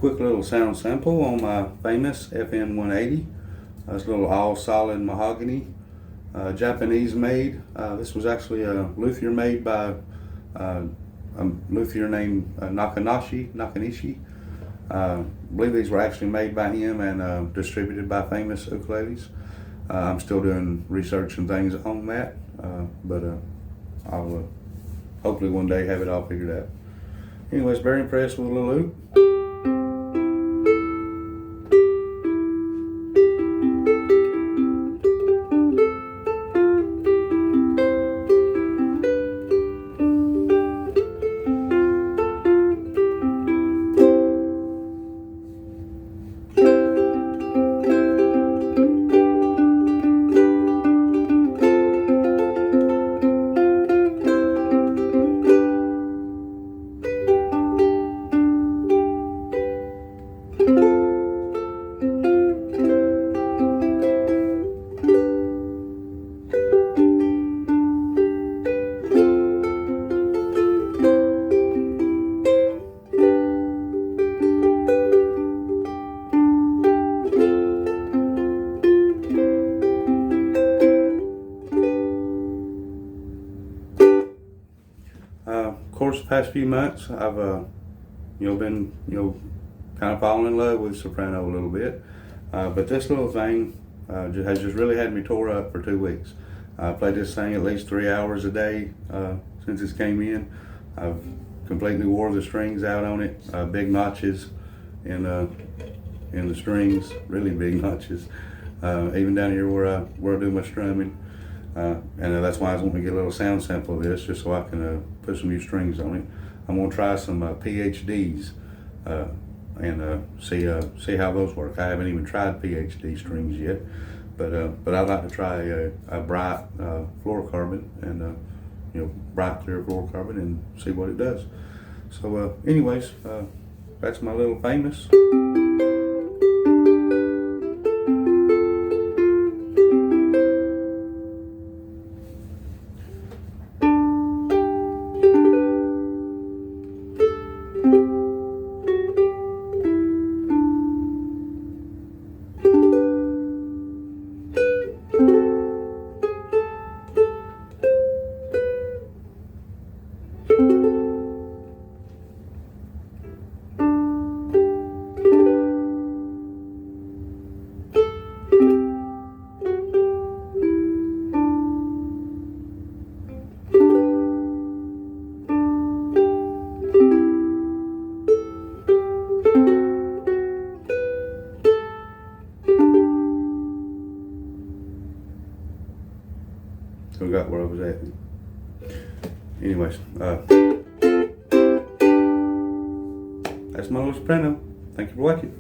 quick little sound sample on my famous FN-180. It's a little all solid mahogany, Japanese made. This was actually a luthier made by a luthier named Nakanishi. I believe these were actually made by him and distributed by Famous Ukuleles. I'm still doing research and things on that, but I'll hopefully one day have it all figured out. Anyways, very impressed with the little loop. Of course, the past few months, I've been kind of falling in love with Soprano a little bit, but this little thing has just really had me tore up for 2 weeks. I played this thing at least 3 hours a day since it came in. I've completely wore the strings out on it, big notches in the strings, really big notches, even down here where I do my strumming. And that's why I was wanting to get a little sound sample of this, just so I can put some new strings on it. I'm going to try some PhDs and see how those work. I haven't even tried PhD strings yet, but I'd like to try a bright fluorocarbon and bright clear fluorocarbon and see what it does. So anyways, that's my little famous. Forgot where I was at. Anyways, that's my little Soprano. Thank you for watching.